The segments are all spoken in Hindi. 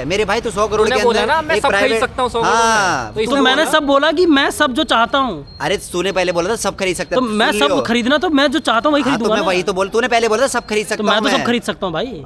है मेरे भाई, तो 100 करोड़ के बोला अंदर ना मैं एक सब खरीद प्राइवेट, सकता हूँ 100 हाँ करोड़ में। तो मैंने सब बोला कि मैं सब जो चाहता हूँ, अरे तूने पहले बोला था सब खरीद सकता तो है, मैं सुन सब लियो। खरीदना, तो मैं जो चाहता हूँ वही हाँ, तो खरीदूंगा मैं ना। वही तो बोल, तूने पहले बोला था सब खरीद तो सकता मैं हूँ तो सब खरीद सकता हूँ भाई।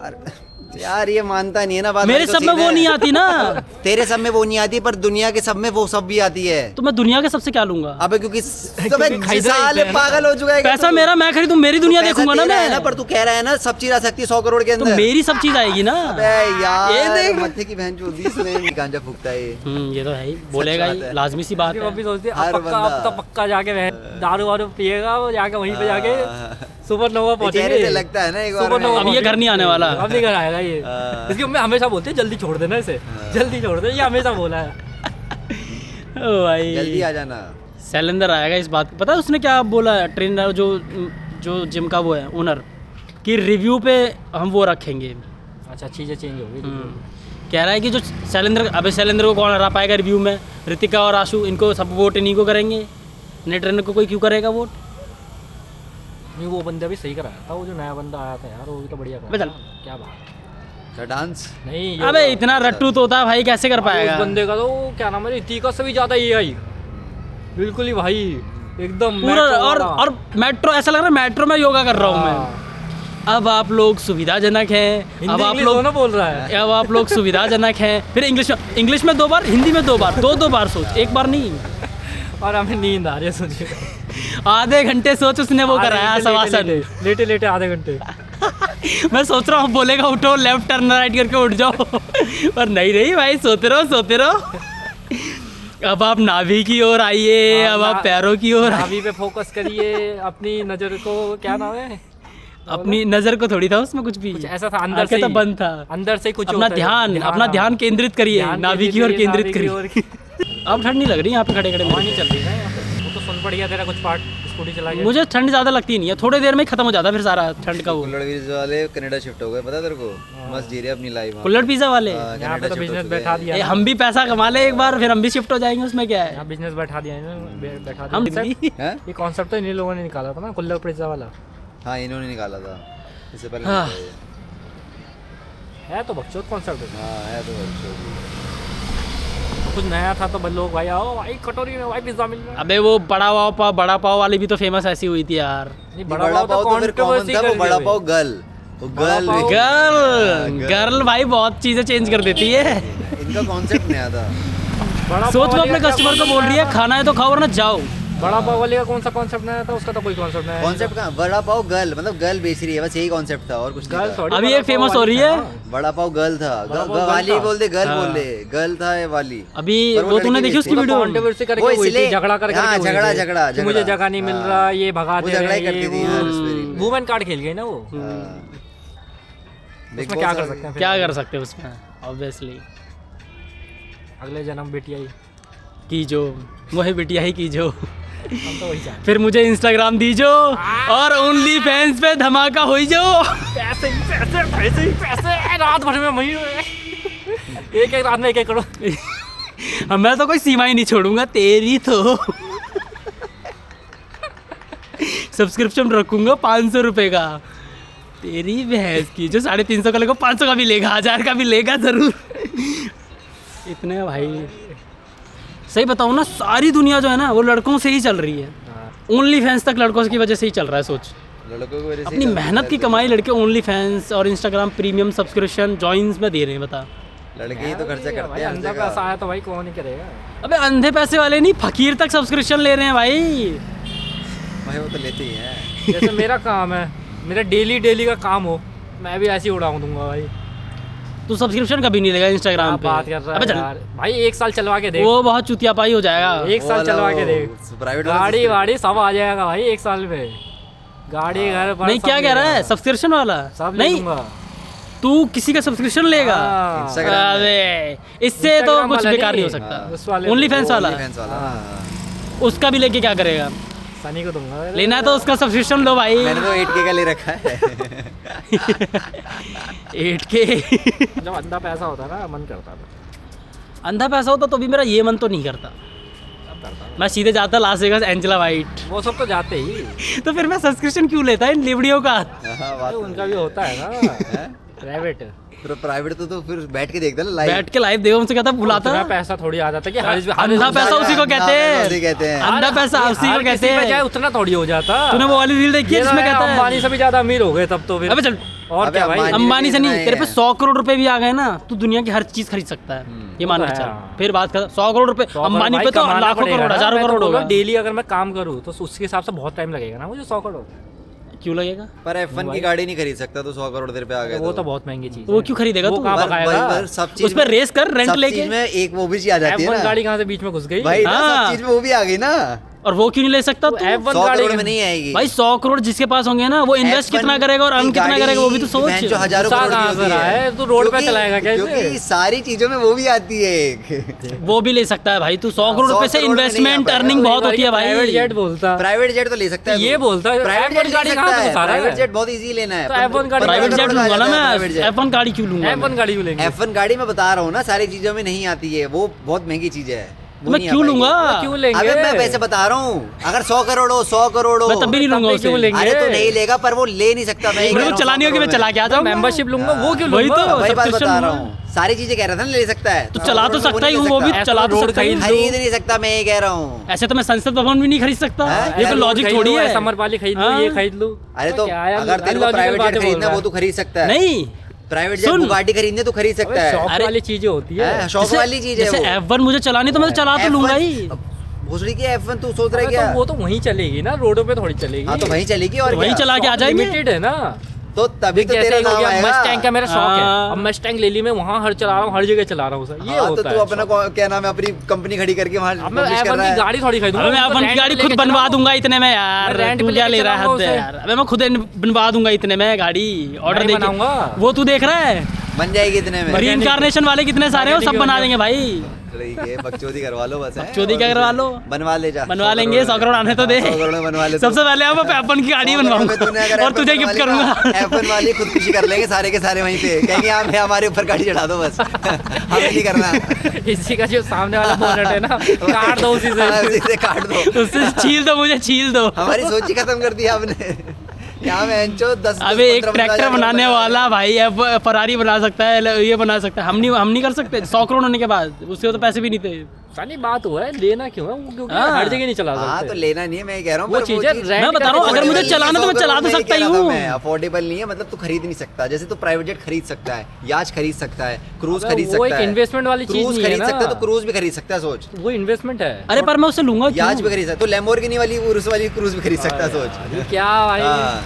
यार ये मानता नहीं है ना बात, मेरे तो सब में सीन वो है। नहीं आती ना। तेरे सब में वो नहीं आती, पर दुनिया के सब में वो सब भी आती है। तो मैं दुनिया के सबसे क्या लूंगा? अबे क्योंकि खरीदा ही साले है ना। पागल हो चुका है क्या पैसा तू? मेरा, मैं खरीदूं, मेरी दुनिया पैसा देखूंगा ना तेरा है मैं। पर तू कह रहा है ना सब चीज आ सकती है 100 करोड़ के तो अंदर। मेरी सब चीज आएगी ना। अबे यार ये देख। मत्थे की बहन चोदी इसने गांजा फूकता है ये। ये तो है ही, बोलेगा बात ही, है। लाजमी सी बात वो भी है। सोचते हर अब पक्का, अब तो बंदा। पक्का जाके दारू वारू पिएगा वो, जाके वहीं पे जाके सुपर नोवा चेहरे से पहुंचेंगे। लगता है ना एक बार सुपर में। नोवा अब ये घर नहीं आने वाला। अब नहीं घर आएगा ये। हाँ। इसकी मम्मी हमेशा बोलती है जल्दी छोड़ देना इसे, जल्दी छोड़ दे, ये हमेशा बोला है। ओ भाई जल्दी आ जाना। शैलेंद्र आएगा इस बात, पता है उसने क्या बोला है? ट्रेनर जो जो जिम का वो है ओनर, कि रिव्यू पे हम वो रखेंगे। अच्छा चीजें चेंज हो गई। कह रहा है कि जो शैलेंद्र, अबे शैलेंद्र को कौन हरा पाएगा रिव्यू में? ऋतिका और आशु, इनको सब वोट इन्हीं को करेंगे, नए ट्रेनर को कोई क्यों करेगा वोट? नहीं वो बंदा भी सही कराया था, वो जो नया बंदा आया था यार, वो भी तो बढ़िया अबे कराया चल। था। क्या बात क्या डांस? नहीं ये अबे तो- इतना रट्टू तोता भाई कैसे कर उस पाएगा? बंदे का तो क्या नाम है, ऋतिका से भी ज्यादा ये आई बिल्कुल ही भाई, एकदम पूरा metro और वाला। मेट्रो, ऐसा लग रहा है मेट्रो में योगा कर रहा हूँ मैं। हाँ। अब आप लोग सुविधाजनक हैं, हिंदी अब आप इंग्लिश लोग दोनों बोल रहा है। अब आप लोग सुविधाजनक हैं, फिर इंग्लिश में 2 बार, हिंदी में 2 बार, 2 बार सोच, 1 बार नहीं। और हमें नींद आ रही है सोचिए। आधे घंटे सोच उसने वो कराया शवासन। लेटे लेटे आधे घंटे। मैं सोच रहा हूँ बोलेगा उठो, लेफ्ट टर्न राइट करके उठ जाओ, पर नहीं भाई, सोते रहो। अब आप नाभि की ओर आइए, अब आप पैरों की ओर आइए। नाभि पे फोकस करिए, अपनी नजर को, क्या नाम है, अपनी नजर को थोड़ी था उसमें कुछ भी, कुछ ऐसा था अंदर आंखें से तो ही। बंद था। अंदर से ही कुछ अपना होता है। ध्यान, अपना ध्यान केंद्रित करिए, ध्यान नाभि की ओर केंद्रित नाभि की ओर करिए। अब ठंड नहीं लग रही यहाँ पे खड़े खड़े हवा मेरे नहीं चल रही ना यहाँ पे। वो तो सुन पड़ गया तेरा कुछ पार्ट, स्कूटी चला को। गया। मुझे ठंड ज्यादा लगती नहीं है, थोड़ी देर में ही खत्म हो जाता है फिर सारा ठंड का वो। कुल्लड़ वीज वाले कनाडा शिफ्ट हो गए, पता तेरे को? मस्त जी रहे अपनी लाइफ। कुल्लड़ पिज्जा वाले, यहाँ पे तो बिजनेस बैठा दिया ना। हम भी पैसा कमा ले एक बार, फिर हम भी शिफ्ट हो जाएंगे, उसमें क्या है? यहाँ बिजनेस बैठा दिया है ना, बैठा हम दिया। भी- ये कॉन्सेप्ट तो इन्हीं लोगों ने निकाला था ना, कुल्लड़ पिज्जा वाला। हाँ इन्होंने निकाला था इससे पहले। हाँ। नहीं था ये। है तो बकचोद कॉन्सेप्ट है। हाँ है तो अच्छा। कुछ नया था तो लोग भाई आओ भाई कटोरी में भाई पिज्जा मिल रहा है। अबे वो बड़ा पाव वाली भी तो फेमस ऐसी हुई थी यार। नहीं, बड़ा पाव तो फिर कॉमन था, वो बड़ा पाव गर्ल, वो गर्ल पाव- गर्ल भाई बहुत चीजें चेंज कर देती है। इनका कॉन्सेप्ट नया था। बड़ा सोच पाव वो वाले अपने का क्या कस्टमर को बोल concept रही है नया खाना है तो खाओ वरना जाओ। था? बड़ा पाव वाले का कौन सा कॉन्सेप्ट नया था? उसका तो कोई कॉन्सेप्ट नया कॉन्सेप्ट का बड़ा पाव गर्ल, मतलब गर्ल बेच रही है, बस यही कॉन्सेप्ट था और कुछ नहीं गर्ल था। थोड़ी अभी बड़ा एक पाव famous हो वाली रही था है। ना। बड़ा पाव गर्ल था, बड़ा पाव गर्ल वाली था। बोल दे, गर्ल हाँ। बोल दे, गर्ल था ये वाली। अभी पर वो तूने लड़की देखी उसकी बेचती है। वीडियो? कंट्रोवर्सी करके वो हुई थी, इसलिए- झगड़ा कर हाँ, करके हुई झगड़ा, थी। झगड़ा, कि मुझे झगड़ा। जगह नहीं मिल हाँ। रहा, ये भगा वो दे झगड़ा रहे ही हैं, करती थी ये यार वो। उस period में। वुमेन कार्ड खेल गई ना वो। Big उसमें Boss क्या आ कर गई। सकते हैं फिर? क्या कर सकते हैं उसमें? ऑब्वियसली अगले जन्म बेटी आई, की जो वही बिटिया ही की जो, हम तो वही चाहते फिर मुझे इंस्टाग्राम दीजो और ओनली फैंस पे धमाका होई जो। हैं। पैसे ही पैसे, पैसे ही पैसे, रात भर में वही एक एक रात में एक करो। अब मैं तो कोई सीमा ही नहीं छोड़ूंगा तेरी तो। सब्सक्रिप्शन रखूंगा 500 रुपए का, तेरी भैंस की जो 350 का लेगा 500 का भी लेगा, 1000 का भी लेगा जरूर। इतने भाई सही बताऊँ ना, सारी दुनिया जो है ना वो लड़कों से ही चल रही है। ओनली फैंस तक लड़कों की वजह से ही चल रहा है। सोच, लड़कों की वजह से अपनी ही मेहनत की कमाई लड़के ओनली फैंस और इंस्टाग्राम प्रीमियम सब्सक्रिप्शन जॉइंस में दे रहे हैं। बता, लड़के ही तो खर्चा करते भाई हैं हर अंदर जगह। पैसा आया तो भाई कौन नहीं करेगा। अबे अंधे पैसे वाले नहीं, फकीर तक सब्सक्रिप्शन ले रहे हैं भाई। भाई वो तो लेते ही हैं। जैसे मेरा काम है, मेरा डेली का काम हो, मैं भी ऐसे ही उड़ा दूंगा भाई। तू सब्सक्रिप्शन कभी नहीं लेगा इंस्टाग्राम आप पे। बात कर रहा अबे है चल, यार भाई, 1 साल चलवा के देख, वो बहुत चुतिया पाई हो जाएगा। 1 साल चलवा के देख, प्राइवेट गाड़ी वाड़ी सब आ जाएगा भाई 1 साल में। गाड़ी घर पर नहीं, सब क्या ले कह रहा है? लूंगा। सब्सक्रिप्शन वाला सब ले नहीं, लूंगा। तू किसी का सब्सक्रिप्शन लेगा? हाँ। Instagram अबे इससे तो Instagram कुछ वाला बेकार नहीं हो नहीं, सकता। उस वाले ओनली को। फैंस वाला, फैंस वाला। हाँ। उसका भी लेके क्या करेगा? सनी को दूंगा। लेना है तो उसका सब्सक्रिप्शन लो भाई। मैंने तो 8K का ले रखा है। 8K। जब अंधा पैसा होता ना मन करता था। अंधा पैसा होता तो भी मेरा ये मन तो नहीं करता। अब करता था। मैं सीधे जाता लास वेगास एंजेला वाइट। वो सब तो जाते ही, तो फिर मैं सब्सक्रिप्शन क्यों लेता इन लिबड़ियों का? हाँ, बात तो उनका भी होता है ना है। प्राइवेट। तो प्राइवेट तो फिर बैठ के देखता ना लाइव। बैठ के लाइव देखो, उनसे कहता बुलाता उतना पैसा थोड़ी आ जाता कि अंधा पैसा उसी को कहते उसी कहते हैं। हैं, अंधा पैसा उसी को कहते जाए हैं। उतना थोड़ी हो जाता। तूने वो वाली रील देखी है जिसमें कहता है अंबानी से भी ज्यादा अमीर हो गए तब तो फिर। अबे चल, और अबे क्या भाई, अंबानी अंबानी से इतना नहीं, ही तेरे पे है। 100 करोड़ रुपए भी आ गए ना, तू दुनिया की हर चीज खरीद सकता है, ये मान वो के तो चल। है। फिर बात कर 100 करोड़ रुपए, अंबानी पे तो लाखों करोड़, हजारों करोड़ होगा। डेली अगर मैं काम करूँ तो उसके हिसाब से बहुत टाइम लगेगा ना मुझे 100 करोड़। क्यों लगेगा? पर F1 की गाड़ी नहीं खरीद सकता तो 100 करोड़ तेरे पे आ गए वो तो बहुत महंगी चीज तो वो क्यों खरीदेगा वो तू? कहाँ पकाएगा? सब चीज उस पर रेस कर, रेंट सब लेके। चीज में एक वो भी चीज आ जाती है F1 ना गाड़ी कहाँ से बीच में घुस गई भाई ना, हाँ। सब चीज में वो भी आ गई ना। और वो क्यों नहीं ले सकता तू? F1 100 गाड़ी करोड़ में नहीं आएगी भाई 100 करोड़ जिसके पास होंगे ना, वो इन्वेस्ट F1 कितना करेगा और अर्न की कितना गाड़ी करेगा, वो भी तो सोच। जो हजारों गुस्सा करोड़ की कहाँ होती से रहा है? तू रोड पे क्योंकि- चलाएगा कैसे? क्योंकि सारी चीजों में वो भी आती है एक। वो भी ले सकता है भाई, तू 100 करोड़ 100 रुपए से करोड़ में नहीं आ इन्वेस्टमेंट पाएगा। अर्निंग बहुत होती है प्राइवेट भाई। जेट बोलता। प्राइवेट जेट तो ले सकता है ये तू। बोलता है, प्राइवेट F1 जेट गाड़ी ले कहाँ सकता से है, घुसा रहा है? प्राइवेट जेट बहुत इजी लेना है। तो F1 गाड़ी प्राइवेट जेट करोड़ लूंगा ना मैं, प्राइवेट जेट। F1 गाड़ी क्यों लूंगा? F1 गाड़ी क्यों लेंगे? F1 गाड़ी मैं बता रहा हूँ ना, सारी चीजों में नहीं आती है, वो बहुत महंगी चीज है। वो मैं नहीं आ क्यों पाएगी। लूंगा? क्यों लेंगे? अबे मैं वैसे बता रहा हूँ, अगर 100 करोड़ हो 100 करोड़ हो मैं तब भी नहीं लूंगा तब भी उसे। क्यों लेंगे? अरे तो नहीं लेगा, पर वो ले नहीं सकता। मैं मेरे को चलानी होगी, मैं चला के आ जाऊंगा। मेंबरशिप लूंगा, वो क्यों वही लूंगा? तो। वही बात subscription बता रहा लूंगा। हूँ, सारी चीजें कह रहा था ना, ले सकता है। तो चला तो सकता ही हूँ, वो भी ऐसा चला तो रोड सकता ही हूँ। खरीद नहीं सकता, मैं ये कह रहा हूँ। ऐसे तो मैं संसद भवन भी नहीं खरीद सकता, हाँ? ये तो लॉजिक थोड़ी है। समरपाली खरीद लूं, हाँ। ये खरीद लूं। अरे तो क्या यार, अगर तेरे को illogical प्राइवेट जेट बातें बोल खरीदना रहा वो तो खरीद सकता है। नहीं, प्राइवेट जेट सुन। बुगाटी खरीदने तो खरीद सकता है। शौक अरे- वाली चीजें होती है। है, शौक वाली चीज है जैसे वो। F1 मुझे चलानी तो मैं तो चला तो लूंगा ही। भोसड़ी की F1 तू सोच रहा है अबे क्या? तो वो तो वहीं चलेगी ना, रोडों पे थोड़ी चलेगी। हाँ तो वहीं चलेगी और वहीं क्या? चला के आ जाएंगे। लिमिटेड है ना। तो तभी तो जैसे तेरा ही हो नाम गया आएगा। मस्टैंग का मेरा शौक है, हाँ। अब मस्टैंग ले ली, मैं वहाँ हर चला रहा हूँ, हर जगह चला रहा हूँ सर, ये हाँ तो होता तू है अपना शौक। क्या नाम है, अपनी कंपनी खड़ी करके वहाँ अब मैं publish कर F1 रहा की है। गाड़ी थोड़ी खरीदूंगा। अबे मैं F1 की गाड़ी खुद बनवा दूंगा इतने में यार, रेंट तू पे क्या लेके ले रहा चलाऊंगा है उसे। यार? अबे मैं खुद बनवा दूंगा इतने में गाड़ी, ऑर्डर मैं देके। बनाऊंगा। वो तू देख रहा है, बन जाएगी इतने में। रीइंकार्नेशन वाले कितने सारे हैं, वो सब बना देंगे भाई। ठीक है, बकचोदी करवा लो बस। चोदी क्या करवा लो, बनवा ले जा। बनवा लेंगे, 100 करोड़ आने तो दे। 100 करोड़ में बनवा ले। सबसे पहले अब F1 की गाड़ी बनवाऊंगा और तुझे गिफ्ट करूंगा। F1 वाली खुदकुशी कर लेंगे सारे के सारे वहीं पे, कहेंगे आप हमारे ऊपर गाड़ी चढ़ा दो बस। हमें नहीं करना। इसी का जो सामने वाला बोनट है ना, काट दो उसी हाँ, से। उसी से काट दो। उससे छील दो, मुझे छील दो। हमारी सोच ही खत्म कर दी आपने। यहाँ में एंचो 10 अबे एक ट्रैक्टर बनाने वाला भाई फरारी बना सकता है, ये बना सकता है, हम नहीं कर सकते 100 करोड़ होने के बाद, उसके तो पैसे भी नहीं थे। सानी बात हुआ है, लेना क्यों है वो, क्योंकि हाँ। हर जगह नहीं चला हाँ तो सकते। लेना नहीं है, मैं कह रहा हूँ। वो पर चीज़ है, rent मैं बता रहा हूँ, का अगर मुझे affordable चलाना तो मैं 100 चला तो करोड़ में सकता ही कह रहा था हूँ। मैं, अफोर्डेबल नहीं है, मतलब तू खरीद नहीं सकता। जैसे तू प्राइवेट जेट खरीद सकता है, याच खरीद सकता है, क्रूज अबे खरीद वो सकता एक है, investment वाली चीज़ क्रूज नहीं है खरीद ना। सकता है, तो क्रूज भी खरीद सकता है। सोच, वो इन्वेस्टमेंट है। अरे पर मैं उसे लूंगा याच भी क्यों? खरीद सकता है, तो लैम्बोर्गिनी वाली उर्स वाली क्रूज भी खरीद सकता है। सोच ये क्या भाई, हाँ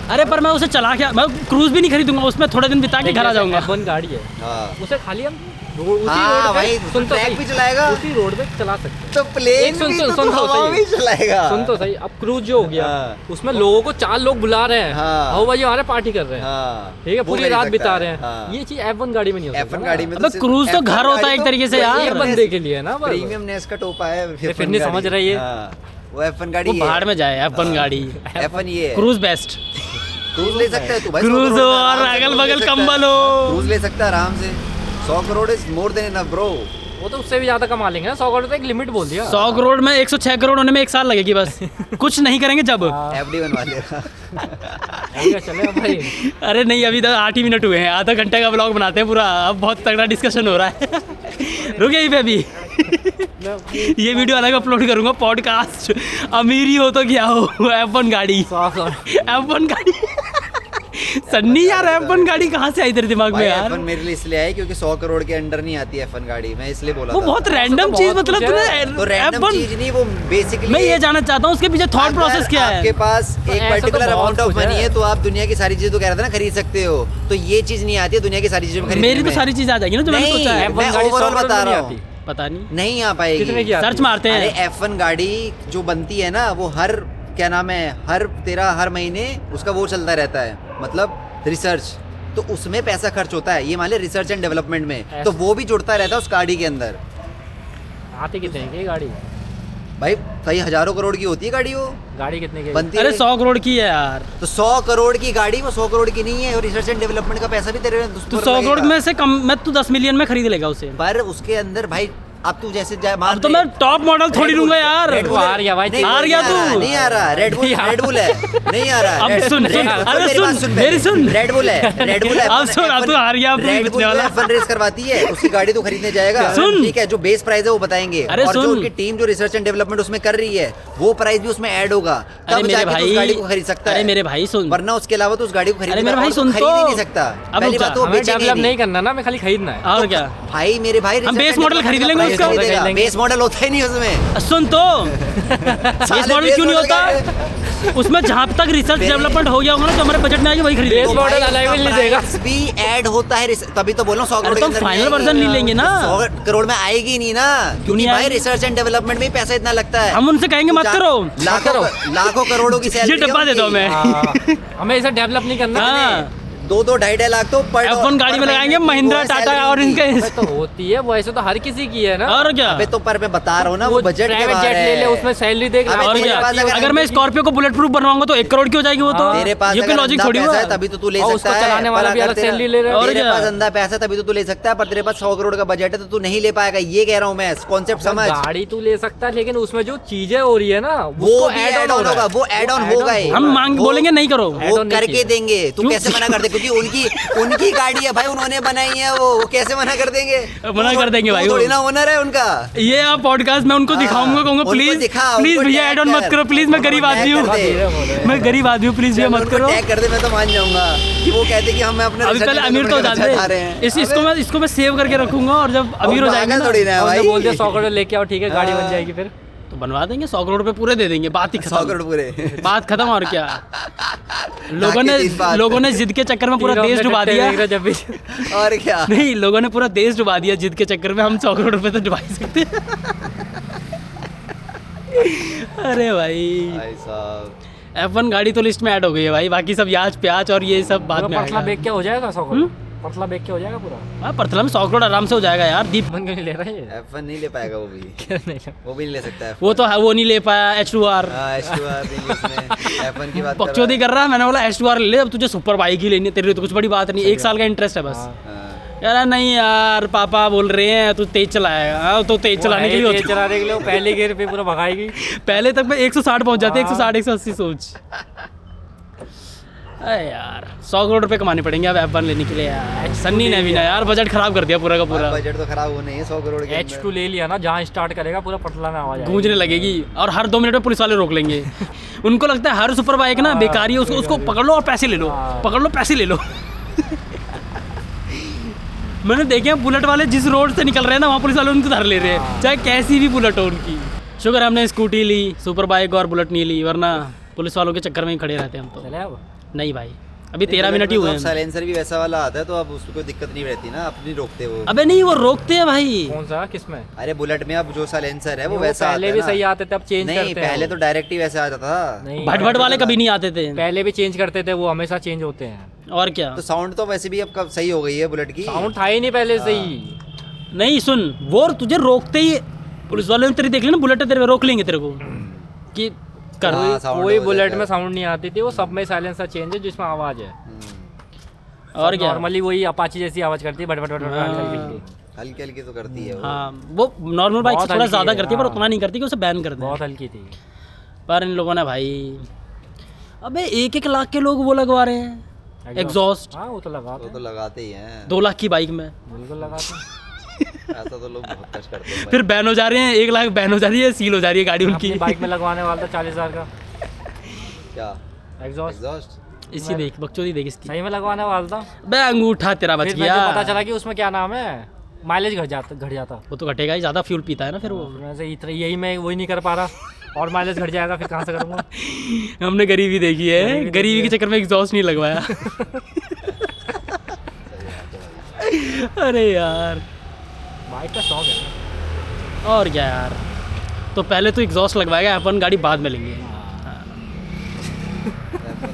अरे पर मैं उसे चला के, मैं क्रूज भी नहीं खरीदूंगा, उसमें थोड़े दिन बिता के घर आ जाऊंगा। F1 गाड़ी है, हाँ उसे खाली हम उसी हाँ रोड भाई, पे सुन तो ट्रैक सही, भी चलाएगा, उसी रोड पे चला सकते हैं। तो प्लेन एक सुन- भी सुन- तो सुन तू तो हवा सही। में चलाएगा। सुन तो सही, अब क्रूज जो हो गया हाँ। उसमें लोगों को 4 लोग बुला रहे हैं, हाँ। आओ भाई हमारे पार्टी कर रहे हैं, हाँ ठीक है, वो पूरी खरीद रात सकता बिता है। रहे हैं। हाँ। ये चीज F1 गाड़ी में नहीं हो सकता F1 ना। गाड़ी में अबे क्रूज तो F1 घर होता है गाड़ी एक तो तरीके से वही यार। ये बंदे के लिए है ना बस। प्रीमियम नेस का टोपा है फिर F1 नहीं गाड़ी। समझ रही है। हाँ, वो F1 वो गाड़ी बाहर है। में जाए F1 गाड़ी, F1 ये है। Cruise best. क्रूज ले सकता है तू भाई, 100 क्रूज करोड़ हो में और आराम से अगल क्रूज ले बगल सकता है। कंबल हो। क्रूज ले सकता है आराम से। 100 crore is more than enough bro. वो तो उससे भी ज्यादा कमा लेंगे ना, 100 करोड़ तो एक लिमिट बोल दिया। 100 करोड़ में 106 करोड़ होने में 1 साल लगेगी बस। कुछ नहीं करेंगे जब। एफडी बनवा लेगा। ठीक है, चले अब भाई। अरे नहीं, अभी तक 8 ही मिनट हुए हैं, आधा घंटे का ब्लॉग बनाते हैं पूरा, अब बहुत तगड़ा डिस्कशन हो रहा है। रुक यहीं पे अभी। ये वीडियो अलग अपलोड करूंगा, पॉडकास्ट अमीरी हो तो क्या हो, F1 गाड़ी, F1 गाड़ी। सन्नी यार, F1 गाड़ी कहाँ से आई तेरे दिमाग में भाई यार? F1 मेरे लिए इसलिए आई क्योंकि 100 करोड़ के अंडर नहीं आती F1 गाड़ी, मैं इसलिए बोला वो था। बहुत रैंडम तो चीज, बहुत मतलब कुछ है। तो तूने रैंडम F1, चीज नहीं, वो बेसिकली मैं ये जानना चाहता हूँ उसके पीछे थॉट प्रोसेस क्या है। आपके पास एक ऐसा तो पर्टिकुलर बहुत अमाउंट ऑफ कुछ मनी है। है, तो आप दुनिया की सारी चीजें तो कह रहे थे ना खरीद सकते हो, तो ये चीज नहीं आती है दुनिया की सारी चीजों में खरीदने मेरी तो में। सारी चीज आ जाएगी ना जो मैंने नहीं, सोचा है। F1 मैं गाड़ी ओवरऑल 100 बता करोड़ रहा में हूँ, पता नहीं, नहीं आ पाएगी। कितने की आती सर्च मारते अरे हैं। F1 गाड़ी जो बनती है ना, वो हर क्या नाम है, हर महीने उसका वो चलता रहता है, मतलब रिसर्च, तो उसमें पैसा खर्च होता है। ये मान ले रिसर्च एंड डेवलपमेंट में, तो वो भी जुड़ता रहता है उस गाड़ी के अंदर। आती कितने की ये गाड़ी? भाई कई हजारों करोड़ की होती है गाड़ी, वो गाड़ी कितने की? बनती अरे है। 100 करोड़ की है यार। तो 100 करोड़ की गाड़ी, वो 100 करोड़ की नहीं है, और रिसर्च एंड डेवलपमेंट का पैसा भी तेरे तू 100 करोड़ में से कम, मैं तू 10 मिलियन में खरीद लेगा उसे। पर उसके अंदर भाई अब तू जैसे अब तो मैं टॉप मॉडल थोड़ी लूंगा यार। Red Bull हार गया भाई, नहीं, हार गया नहीं आ रहा, तू। नहीं आ रहा। रेड बुल है, नहीं आ रहा। अब सुन, Red- अरे मेरी बात सुन, मेरी सुन। रेड बुल है। अब सुन, अब तू हार गया, अब तू ही रेड बचने बुल वाला। F1 रेस करवाती है, उसकी गाड़ी तो खरीदने जाएगा। सुन। ठीक है, जो बेस प्राइस है वो बताएंगे। अरे और जो सुन। उनकी टीम जो रिसर्च एंड डेवलपमेंट उसमें कर रही है, वो प्राइस भी उसमें ऐड होगा। अरे तब मेरे जाके तू उस गाड़ी को भाई, खरीद सकता है। अरे मेरे भाई सुन, वरना उसके अलावा तो उस गाड़ी को अरे खरीद मेरे भाई सुन खरीद तो। ही नहीं सकता। अब पहली रुक बात जा, तो वो हमें बेचेंगे डेवलप नहीं। नहीं करना ना, हमें खाली खरीदना है। और क्या, भाई मेरे भाई हम बेस मॉडल खरीद लेंगे उसका। बेस मॉडल होता ही नहीं उसमें। सुन तो बेस मॉडल क्यों नहीं होता उसमें? जहाँ तक रिसर्च डेवलपमेंट हो गया होगा ना, जो हमारे बजट में आएगी वही खरीद बेस लेंगे। मॉडल अलग भी नहीं देगा। भी ऐड होता है तभी तो बोल रहा हूँ 100 करोड़ अरे के तो अंदर फाइनल नहीं वर्जन नहीं लेंगे ना। 100 करोड़ में आएगी नहीं ना, क्योंकि नहीं भाई आएगी? रिसर्च एंड डेवलपमेंट में ही पैसा इतना लगता है। हम उनसे कहेंगे मत करो। लाखों करोड़ों की ये सैलरी डब्बा दे दो हमें। हाँ, हमें इसे डेवलप नहीं करना। हाँ, 2-2 लाख तो पर F1 गाड़ी में लगाएंगे महिंद्रा टाटा और इनके। अबे तो होती है वो, ऐसे तो हर किसी की है ना। और क्या, अबे तो पर मैं बता रहा हूँ ना, वो बजट के प्राइवेट बाहर जेट ले ले, है। उसमें सैलरी देख अबे और तेरे क्या, पास अगर मैं स्कॉर्पियो को बुलेट प्रूफ बनवाऊंगा तो 1 करोड़ की हो जाएगी वो तो। तेरे पास ये कोई अगर लॉजिक अंधा थोड़ी पैसा हुआ। है तभी तो तू ले और सकता उसको है। चलाने वाला पर भी अगर अलग तेरा- सैलरी ले रहा है। और तेरे क्या? पास अंधा पैसा है तभी तो तू ले सकता है, पर तेरे पास 100 करोड़ का बजट है तो तू नहीं ले पाएगा। ये कह रहा हूँ मैं, कॉन्सेप्ट समझ। गाड़ी तू ले सकता है, लेकिन उसमें जो चीजें हो रही है ना, वो भी ऐड ऑन होगा, वो ऐड ऑन होगा ही। हम मांग वो- बोलेंगे नहीं करो। वो add-on नहीं करके चाहिए। देंगे। तू कैसे मना कर दे? क्योंकि उनकी गाड़ी है भाई, उन्होंने बनाई है। वो कैसे मना कर देंगे? मना कर देंगे भाई, वो वो। थोड़ी ना ओनर है उनका। ये आप पॉडकास्ट में उनको हाँ, दिखाऊंगा, कहूंगा उनको प्लीज दिखा, प्लीज उनको भैया tag ऐड ऑन मत कर। करो प्लीज, मैं गरीब उनको आदमी tag कर हूँ, दे। मैं गरीब आदमी हूँ, प्लीज भैया मत करो। टैग कर दे, मैं तो मान जाऊंगा कि वो कहते कि हम अपने अभी research पहले and अमीर तो हो development का बचा रहे जाते हैं। इसको मैं सेव करके रखूंगा, और जब अमीर हो जाएंगे पागल ना थोड़ी ना है और भाई। बोल दिया 100 करोड़ लेके आओ, ठीक है गाड़ी बन जाएगी। फिर तो बनवा देंगे, 100 करोड़ रुपए पूरे दे देंगे, बात ही 100 खत्म। करोड़ पूरे। बात खत्म। और क्या, तीन बात। लोगों ने जिद के चक्कर में पूरा तीनों देश अपने डुबा कट्टे दिया। देख रहे जब भी। और क्या? नहीं, लोगों ने पूरा देश डुबा दिया जिद के चक्कर में। हम 100 करोड़ रुपए तो डुबा ही सकते हैं। अरे भाई, भाई साहब, F1 गाड़ी तो लिस्ट में ऐड हो गई है भाई, बाकी सब याज प्याज और ये सब बाद में पतला आएगा। बेच क्या हो जाएगा 100 करोड़? पतला बेच क्या हो जाएगा पूरा? हाँ, परतला में 100 करोड़ आराम से हो जाएगा यार। दीप मन क्यों नहीं ले रहा है ये? F1 नहीं ले पाएगा वो भी। नहीं ले- वो भी नहीं ले सकता है। वो तो है, वो नहीं ले पाया। H2R H2R भी नहीं इसमें। F1 की बात कर बकचोदी कर रहा है। मैंने बोला H2R ले ले, अब तुझे सुपर बाइक ही लेनी है, तेरे लिए तो कुछ बड़ी बात नहीं, 1 साल का इंटरेस्ट है बस। हाँ। रहा है। यार नहीं यार, पापा बोल रहे हैं तू तेज चलाएगा। हाँ, तो तेज चलाने के लिए तेज होता- चलाने के लिए वो पहले गियर पे पूरा भगाएगी। पहले तक मैं 160 पहुंच जाते, हाँ। 160 180 सोच। अरे यार, 100 करोड़ रुपए कमाने पड़ेंगे अब F1 लेने के लिए यार। सन्नी ने भी ना यार बजट खराब कर दिया पूरा का पूरा। बजट तो खराब होना ही है 100 करोड़ के अंदर। H2 ले लिया ना, जहाँ स्टार्ट करेगा पूरा पटला में आवाज आएगी। गूंजने लगेगी, और हर 2 मिनट में पुलिस वाले रोक लेंगे। उनको लगता है हर सुपर बाइक ना बेकारी है, उसको पकड़ लो और पैसे ले लो, हाँ। पकड़ लो पैसे ले लो। मैंने देखे हैं बुलेट वाले जिस रोड से निकल रहे हैं ना, वहाँ पुलिस वाले उनको धर ले रहे हैं, चाहे कैसी भी बुलेट हो उनकी। शुक्र हमने स्कूटी ली, सुपर बाइक और बुलेट नहीं ली, वरना पुलिस वालों के चक्कर में ही खड़े रहते हम तो। चले अब नहीं भाई, अभी 13 मिनट ही हुए हैं। साइलेंसर भी वैसा वाला आता है तो अब उसको कोई दिक्कत नहीं रहती ना, अपनी रोकते वो। अबे नहीं, वो रोकते हैं भाई। कौन सा किसमें? अरे बुलेट में अब जो साइलेंसर है वो वो वैसा पहले आता भी है ना। सही आते थे, अब चेंज नहीं, करते हैं पहले वो। तो डायरेक्ट ही वैसा आता था। नहीं, भट भट वाले कभी नहीं आते थे। पहले भी चेंज करते थे, वो हमेशा चेंज होते हैं। और क्या, तो साउंड तो वैसे भी अब कब सही हो गई है बुलेट की। साउंड था ही नहीं पहले से ही। नहीं सुन, वो तुझे रोकते ही पुलिस वाले ने तेरी देख ली ना बुलेट है तेरे, रोक लेंगे तेरे को कि कर। हाँ, sound कोई हो बुलेट जाता में है। साउंड नहीं आती थी, वो सब में साइलेंसर चेंज है जिसमें आवाज है। और क्या, नॉर्मली वही अपाची जैसी आवाज करती है, भट भट भट भट हल्की हल्की। हल्की हल्की तो करती है वो। हाँ वो नॉर्मल बाइक से बहुत थोड़ा हल्की ज़्यादा है, करती है, पर हाँ। उतना नहीं करती कि उसे बैन कर दें। बहुत हल्की थी। पर इन लोगों ने भाई, अबे 1-1 लाख के लोग वो लगवा रहे हैं एग्जॉस्ट, हाँ वो तो लगाते वो तो लगाते ही हैं। 2 लाख की बाइक में। बिल्कुल लगाते हैं। ऐसा तो लोग बहुत कष्ट करते हैं। फिर बैन हो जा रहे हैं, 1 लाख बैन हो जा रही है, सील हो जा रही है गाड़ी उनकी। अपनी बाइक में लगवाने वाला था 40,000 का क्या एग्जॉस्ट, एग्जॉस्ट? इसी देख बकचोदी देख इसकी। सही में लगवाने वाला था। बे अंगूठा तेरा बच फिर गया। मुझे पता चला कि उसमें क्या नाम है, माइलेज घट जाता। वो तो घटेगा ही, ज़्यादा फ्यूल पीता है ना फिर वो। मैं से इतना यही मैं वही नहीं कर पा रहा, और माइलेज घट जाएगा फिर कहाँ से करूँगा। हमने गरीबी देखी है, गरीबी के चक्कर में एग्जॉस्ट नहीं लगवाया। अरे यार, बाइक का शौक है। और क्या यार, तो पहले तो एग्जॉस्ट लगवाएगा, अपन गाड़ी बाद में लेंगे। F1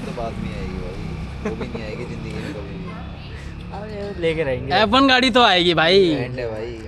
तो बाद में आएगी भाई, वो भी नहीं आएगी जिंदगी में कभी भी। अरे लेके रहेंगे। F1 गाड़ी तो आएगी भाई, एंड है भाई।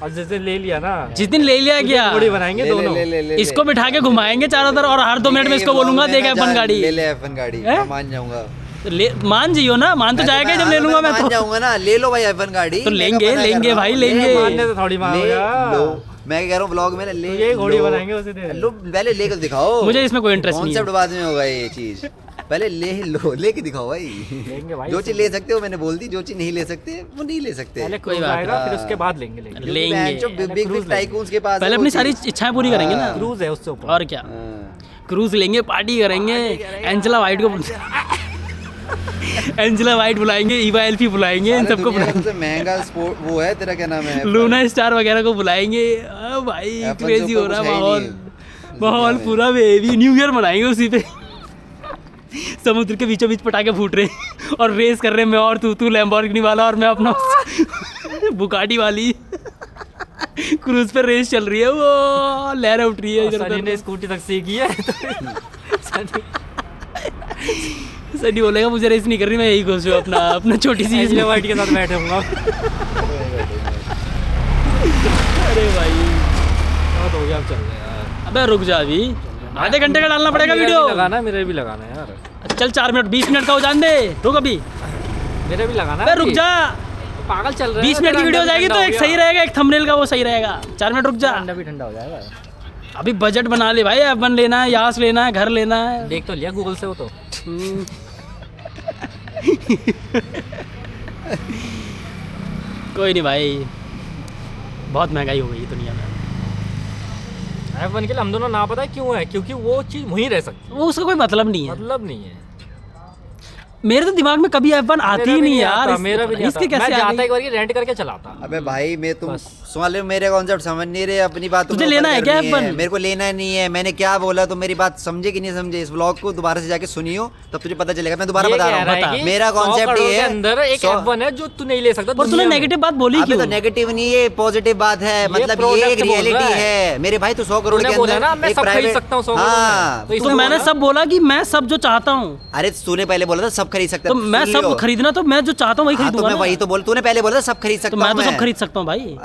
और जैसे ले लिया ना, जिस दिन ले लिया क्या, बॉडी बनाएंगे दोनों। ले इसको बिठा के घुमाएंगे चारों तरफ, और हर 2 मिनट में इसको बोलूंगा देख F1 गाड़ी। ले ले F1 गाड़ी, हैं? मैं मान जाऊंगा। ले मान जियो ना, मान तो जाएगा जब ले लूंगा मैं मान तो। जाऊंगा ना, ले लो भाई F1 गाड़ी। तो लेंगे मैं मना कर लेंगे रहा भाई हूँ। लेंगे। मानने से थोड़ी ले मानूंगा। लो, मैं कह रहा हूँ ब्लॉग में ना ले ये घोड़ी लो। बनाएंगे उसी दिन। लो पहले लेकर दिखाओ। मुझे इसमें कोई इंटरेस्ट नहीं है। कॉन्सेप्ट बाद में होगा ये चीज, पहले ले लो, लेके दिखाओ भाई। लेंगे भाई। जो चीज ले सकते हो मैंने बोल दी, जो चीज नहीं ले सकते वो नहीं ले सकते। पहले कोई क्रूज बात आएगा, नहीं। फिर उसके बाद लेंगे। लेंगे। बिग बिग टाइकून्स के पास पहले है वो अपनी सारी चीज। इच्छाएं पूरी करेंगे ना। क्रूज है उससे ऊपर। और क्या, हाँ। क्रूज लेंगे, पार्टी करेंगे, एंजेला वाइट को एंजेला वाइट बुलाएंगे, ईवा एल्फी बुलाएंगे, इन सारे सबको दुनिया का बुलाएंगे, सबसे महंगा स्पोर्ट वो है, तेरा क्या नाम है? लूना स्टार वगैरह को बुलाएंगे। भाई F1 से क्रेजी हो ऊपर रहा कुछ है ही माहौल, नहीं। माहौल दुनिया पूरा बेबी। न्यू ईयर मनाएंगे उसी पे। समुद्र के बीचों बीच पटाखे फूट रहे हैं और रेस कर रहे हैं, मैं और तू लैम्बोर्गिनी वाला और मैं अपना बुगाटी वाली। क्रूज पे रेस चल रही है, वो लहरें उठ रही है इधर सनी ने उधर। स्कूटी तक सीखी है। सनी सनी बोलेगा मुझे रेस नहीं करनी, मैं यही खुश हूँ अपना अपना छोटी सी एंजेला वाइट के साथ बैठे हूँ। अरे भाई बहुत हो गया, अब चल रहे हैं यार। अबे रुक जा, अभी आधे घंटे का डालना पड़ेगा मेरा वीडियो। भी लगाना है, मेरे भी लगाना है यार। चल 4 मिनट 20 मिनट का हो जान दे, रुक अभी। मेरे भी लगाना अबे है। रुक जा, पागल चल रहा है। 20 मिनट की वीडियो हो जाएगी तो एक सही रहेगा, एक थंबनेल का वो सही रहेगा। 4 मिनट रुक जा, अंडा भी ठंडा हो जाएगा। अभी बजट बना ले भाई। F1 लेना है, यास लेना है, घर लेना है। देख तो लिया गूगल से वो तो। हम्म। कोई नहीं भाई, बहुत महंगाई हो गई है दुनिया में। F1 के लिए हम दोनों ना पता है क्यों है, क्योंकि वो चीज़ वहीं रह सकती है। वो उसका कोई मतलब नहीं है। मतलब नहीं है। मेरे तो दिमाग में कभी F1 आती मेरा ही भी नहीं आता, यार। मेरा भी नहीं इसके आता। कैसे मैं आ जाता गई? एक बार रेंट करके चलाता। अबे भाई मैं तुम बस। सवाल मेरे कॉन्सेप्ट समझ नहीं रहे, अपनी बात तुझे लेना है क्या F1? मेरे को लेना नहीं है। मैंने क्या बोला तो मेरी बात समझे कि नहीं समझे? इस व्लॉग को दोबारा से जाके सुनियो तब तुझे पता चलेगा। मैं दोबारा ये बता कह रहा रहा है हूँ, कि मेरा 100 कॉन्सेप्ट करोड़ ये के है। अंदर एक 100 F1 है जो तू नहीं ले सकता। और तूने दुनिया में। नेगेटिव बात बोली अबे क्यों? तो नेगेटिव नहीं है, पॉजिटिव बात है। मतलब ये product एक बोल रियलिटी रहा है मेरे भाई। तो 100 करोड़ तूने के बोला अंदर ना, मैं एक सब खरीद private- सकता हूँ 100 करोड़ में। हाँ, तो इस- तो मैंने सब बोला कि मैं सब जो चाहता हूँ, अरे तूने पहले बोला था सब खरीद सकता तो है, मैं सुन सब लियो। खरीदना, तो मैं जो चाहता हूँ वही हाँ, तो खरीदूंगा मैं ना। वही तो बोल, तूने पहले बोला था सब खरीद तो सकता मैं हूँ तो सब खरीद सकता हूँ भाई।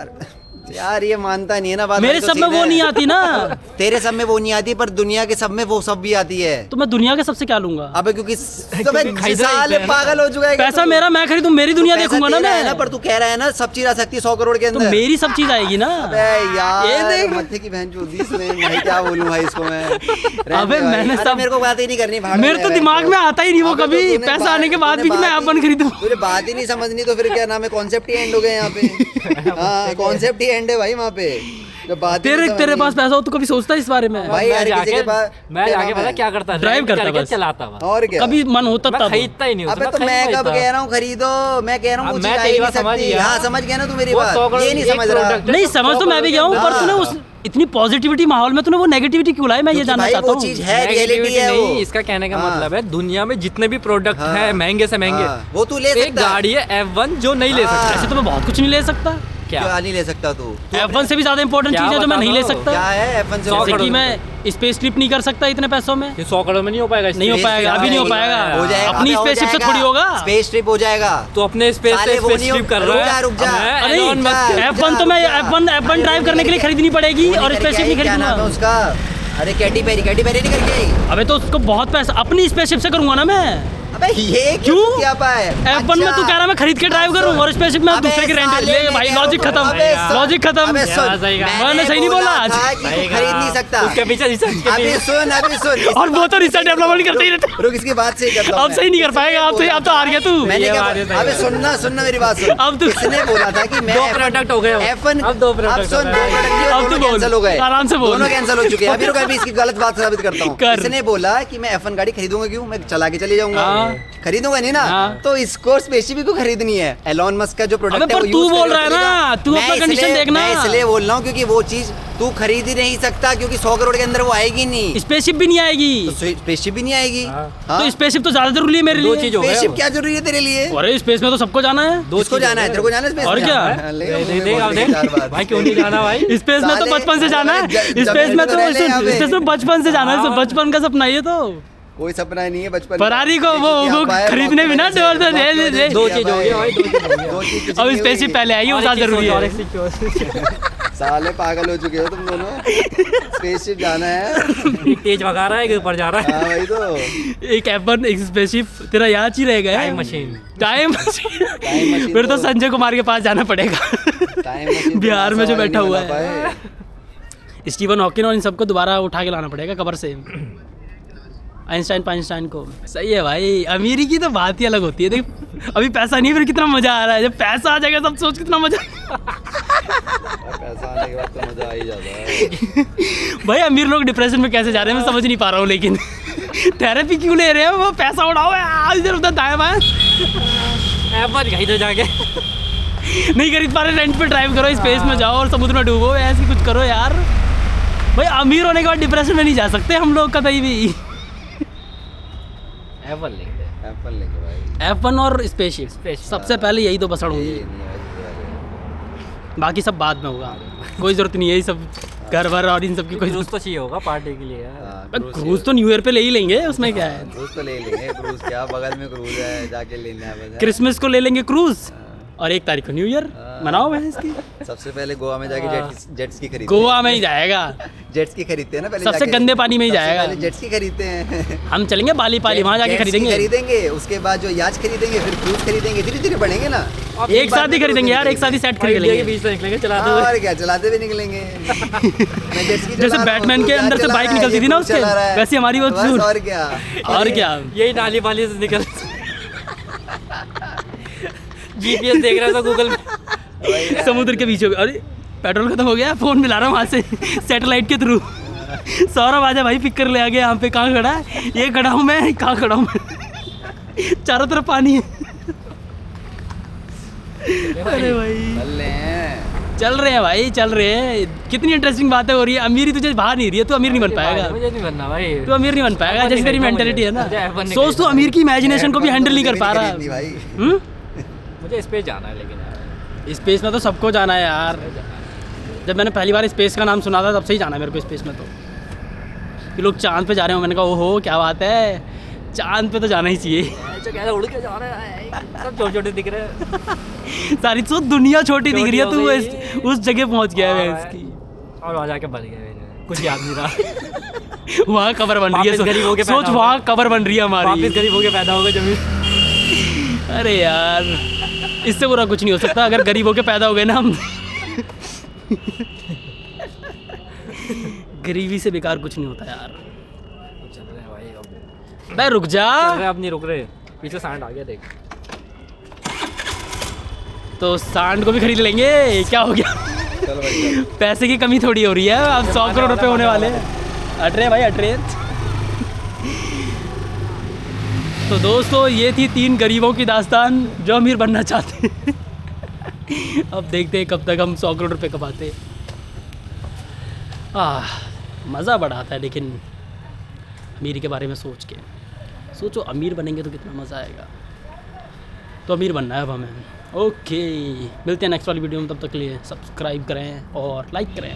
यार ये मानता नहीं है ना बात। मेरे तो सब में सीन वो है। नहीं आती ना। तेरे सब में वो नहीं आती, पर दुनिया के सब में वो सब भी आती है। तो मैं दुनिया के सबसे क्या लूंगा? अबे क्योंकि खरीदना ही साल है ना। पागल हो चुका है। पैसा मेरा, मैं खरीदूं, मेरी दुनिया देखूंगा ना मैं। पर तू कह रहा है ना सब चीज आ सकती है 100 करोड़ के तो अंदर। मेरी सब चीज आएगी ना। अबे यार ये देख। मत्थे की बहन चोदी इसने, भाई क्या बोलूं भाई इसको मैं। रहने अबे दे भाई। मैंने अरे सब- मेरे को बात ही नहीं करनी भाड़ मेरे में तो है दिमाग भाई। में आता ही नहीं वो अबे तो कभी। तूने पैसा बात- आने के बाद तूने भी कि मैं बात F1 ही- खरीदूं। तुझे बात ही नहीं समझनी तो फिर क्या नाम है, कॉन्सेप्ट ही एंड हो गए यहाँ पे। हाँ कॉन्सेप्ट ही एंड है भाई वहाँ पे। जब बात ही नहीं तेरे समझनी- पास पैसा हो तो कभी सोचता है इस बारे में? भाई यार किसी के पास मैं क्या जाके नाम पता है? क्या करता है, ड्राइव रेंट करता करके बस। चलाता बस। और क्या? कभी मन होता मैं तब। खरीदता ही नहीं अबे उसमें, तो मैं खरीद कब लेता। कह रहा हूँ खरीदो, मैं कह रहा हूँ वो अब चीज मैं आ तेरी ही नहीं बात समझ सकती। गया। हाँ समझ गया ना तू मेरी वो बात, 100 करोड़ ये नहीं एक समझ रहा। product है। नहीं समझ तो मैं भी गया हूँ, पर हाँ। तूने उस इतनी पॉजिटिविटी माहौल में तूने वो नेगेटिविटी क्यों लाई, मैं ये क्योंकि जानना भाई चाहता वो हूँ। चीज है, रियलिटी Negativity है नहीं, वो। इसका कहने का हाँ। मतलब है दुनिया में जितने भी प्रोडक्ट हाँ। है महंगे से महंगे, हाँ, वो तू ले एक सकता है। गाड़ी है F1 जो नहीं ले हाँ। सकता। ऐसे तो मैं बहुत कुछ नहीं ले सकता। क्या क्या नहीं ले सकता तू? F1 से भी ज्यादा इंपॉर्टेंट क्या चीज है जो मैं बता नहीं ले दो? सकता। क्या है F1 से? 100 जैसे करोड़ कि में। मैं स्पेस ट्रिप नहीं कर सकता इतने पैसों में। ये 100 करोड़ में नहीं हो पाएगा। नहीं हो Space पाएगा, trip अभी नहीं हो हो पाएगा। जाएगा। अपनी अबे हो स्पेसशिप से जाएगा। थोड़ी होगा। स्पेस ट्रिप हो जाएगा। तो अपने स्पेस साले से वो स्पेस नहीं ट्रिप कर रुक रहा जा, है। रुक जा। मैं अरे Elon Musk रुक जा। F1 तो मैं F1 ड्राइव करने के लिए खरीदनी पड़ेगी वो और नहीं करके स्पेसशिप नहीं आई, क्या नाम है खरीदूंगा। उसका? अरे कैटी पेरी नहीं करके आई। अबे तो उसको बहुत पैसा, अपनी स्पेसशिप से करूंगा ना मैं। अबे ये क्यों? क्या पाए? F1 में तू कह रहा मैं खरीद के ड्राइव करूं और स्पेसशिप में अबे दूसरे की रेंट साले ले। मैं भाई क्या लॉजिक बोल- खत्म, अबे सुन- लॉजिक खत्म। अबे सुन, सही कहा। मैंने सही नहीं बोला आज। था कि तू खरीद नहीं सकता। उसके पीछे रिसर्च के अभी पीछे सुन और वो तो रिसर्च डेवलपमेंट करते ही रहते। रुक इसकी बात सही करता हूं अब मैं। सही नहीं कर पाएगा, अब सही, अब तो हार गया तू। मैंने ये क्या बात है, बोला? अबे सुनना मेरी बात सुन। अब तू- इसने बोला था कि मैं दो प्रोडक्ट हो गए अब। F1 अब दो product अब सुन, हो दो गए। product अब दोनों तू बोल। कैंसिल हो गए। आराम से बोल। दोनों कैंसिल हो चुके हैं। अभी रुक, अभी इसकी गलत बात साबित करता हूँ। कर। इसने बोला कि मैं F1 गाड़ी खरीदूंगा क्यों, मैं चला के चले जाऊंगा। हाँ। खरीदूंगा नहीं ना, हाँ। तो इसको स्पेसिफिक को खरीदनी है। एलॉन मस्क का जो प्रोडक्ट अबे है पर वो तू use बोल करेगा, रहा है ना, खरीदेगा। तू मैं अपना इसलिए- condition देखना। मैं इसलिए बोल रहा हूँ क्योंकि वो चीज तू खरीद ही नहीं सकता, क्योंकि 100 करोड़ के अंदर वो आएगी नहीं। स्पेसशिप भी नहीं आएगी। तो स्पेसशिप भी नहीं आएगी। हाँ। हाँ? तो स्पेसशिप तो ज्यादा जरूरी है मेरे दो लिए। चीज हो गया स्पेसशिप अब। क्या जरूरी है तेरे लिए? अरे स्पेस में तो सबको जाना है। दो किसको चीज जाना है? हो तेरे को जाना है स्पेस और में? क्या? हाँ, ले, दे- मुझे दे- बोल अब दे देख। चार बात। भाई क्यों नहीं जाना भाई? स्पेस में तो साले- बचपन से जाना है। अरे ज- स्पेस में तो जमीन पे रह ले स्पेस में बचपन से जाना है, हाँ। बचपन का सपना ये तो। कोई सपना नहीं है बचपन फरारी को वो खरीदने भी ना डर से दो चीज हो गई भाई, दो चीज हो गई। अब स्पेसशिप पहले आएगी, वो ज्यादा जरूरी है। और एक चीज साले पागल हो चुके हो तुम दोनों। स्पेसशिप जाना है। एक तेज भगा रहा है, एक ऊपर जा रहा है। हाँ भाई तो एक F1 एक स्पेसशिप तेरा याद ही रह गया। Time machine. Time machine machine फिर तो तो- संजय कुमार के पास जाना पड़ेगा। टाइम मशीन बिहार में जो बैठा हुआ है। है। स्टीवन हॉकिंग और इन सबको दोबारा उठा के लाना पड़ेगा कबर से, आइंस्टाइन को। सही है भाई, अमीरी की तो बात ही अलग होती है। देख अभी पैसा नहीं है, फिर कितना मजा आ रहा है। जब पैसा आ जाएगा सब सोच कितना मजा। पैसा आने के बाद तो मजा आ ही जाता है। भाई अमीर लोग डिप्रेशन में कैसे जा रहे हैं मैं समझ नहीं पा रहा हूँ, लेकिन थेरेपी क्यों ले रहे हैं? वो पैसा उड़ाओ यार, इधर उधर दाएं बाएं। F1 कहीं तो जाके। नहीं खरीद पा रहे, रेंट पे ड्राइव करो, स्पेस में जाओ और समुद्र में डूबो, ऐसे कुछ करो यार। भाई अमीर होने के बाद डिप्रेशन में नहीं जा सकते हम लोग कतई भी। F1 लेंगे। एप्पल लेंगे भाई। F1 और स्पेसशिप Spaceship। सबसे पहले यही तो बसड़ होंगी, ये नहीं है वाले। बाकी सब बाद में होगा। कोई जरूरत नहीं है, यही सब घर भर और इन सब की कोई क्रूज तो चाहिए होगा पार्टी के लिए यार। हाँ, क्रूज तो न्यू ईयर पे ले ही लेंगे, उसमें क्या है। क्रूज तो ले लेंगे। क्रूज क्या, बगल में क्रूज है, जाके लेना है बस। क्रिसमस को ले लेंगे क्रूज और 1 तारीख को न्यू ईयर मनाओ भाई इसकी। सबसे पहले गोवा में जाके जेट्स की खरीदते गोवा में ही जाएगा, जेट्स की खरीदते हैं ना पहले सबसे जाके। गंदे पानी में ही सबसे जाएगा। पहले जेट्स की खरीदते हैं। हम चलेंगे बाली पाली, वहाँ जाके जेट्स की खरीदेंगे। खरीदेंगे, उसके बाद जो याच खरीदेंगे, फिर क्रूज खरीदेंगे, धीरे धीरे बढ़ेंगे ना। एक साथ ही खरीदेंगे यार, एक साथ ही सेट खरीद इंडिया के लेंगे। बीच से निकलेंगे चलाते हुए। और क्या, चलाते हुए निकलेंगे। मैं जेट्स की जैसे चला रहा हूँ, बैटमैन तू के यार अंदर से चला बाइक रहा है, निकलती ये थी ना क्रूज उसके, चला रहा है। वैसे हमारी वो बस, जून। और क्या। और क्या, यही नाली पाली से निकल। GPS देख रहा था गूगल में। समुद्र के बीचों में। अरे पेट्रोल खत्म हो गया, फोन मिला रहा हूँ वहाँ से सैटेलाइट के थ्रू। सौरभ आजा भाई, पिक कर ले आगे। यहाँ पे कहाँ खड़ा है? ये खड़ा हूँ मैं, कहाँ खड़ा हूँ मैं? चारों तरफ पानी है। अरे भाई चल रहे हैं भाई, चल रहे हैं। कितनी इंटरेस्टिंग बातें हो रही है। अमीरी तुझे बाहर नहीं रही है, तू अमीर नहीं बन पाएगा। मुझे नहीं बनना भाई। तू अमीर नहीं बन पाएगा, F1 जैसी तेरी नहीं मेंटेलिटी है ना। मुझे F1 नहीं सोच, तू अमीर की इमेजिनेशन को भी हैंडल नहीं कर पा रहा। भाई। मुझे स्पेस जाना है लेकिन यार। स्पेस में तो सबको जाना है यार। जब मैंने पहली बार स्पेस का नाम सुना था तब से ही जाना है मेरे को स्पेस में। तो कि लोग चांद पे जा रहे हो, मैंने कहा ओहो क्या बात है, चांद पे तो जाना ही चाहिए। अच्छा कैसा उड़ के जा रहा है, सब छोटे छोटे दिख रहे हैं। सारी तो दुनिया छोटी दिख रही है, छोटी तू हो गई। उस जगह पहुंच गया है हाँ, इसकी। और वहाँ जाके बच गए मेरे, कुछ याद नहीं रहा। वहाँ कबर बन रही है, वापस गरीब होके पैदा सोच हो वहाँ कबर बन रही है वापिस हमारी। गरीब होके पैदा होगा जमीन। अरे यार इससे बुरा कुछ नहीं हो सकता अगर गरीब होके पैदा हो गए ना हम। गरीबी से बेकार कुछ नहीं होता यार। चल रहे हैं भाई अब। बे रुक जा। चल रहे हैं, अब नहीं रुक रहे। पीछे सांड आ गया देख। तो सांड को भी खरीद लेंगे, क्या हो गया। चल भाई चल। पैसे की कमी थोड़ी हो रही है, अब 100 करोड़ रुपए होने वाले हैं। अटरे भाई अटरे। तो दोस्तों ये थी 3 गरीबों की दास्तान जो अमीर बनना चाहते हैं। अब देखते हैं कब तक हम 100 करोड़ रुपए कमाते। मज़ा बड़ा आता है लेकिन अमीर के बारे में सोच के। सोचो अमीर बनेंगे तो कितना मज़ा आएगा। तो अमीर बनना है अब हमें। ओके मिलते हैं नेक्स्ट वाली वीडियो में, तब तक के लिए सब्सक्राइब करें और लाइक करें।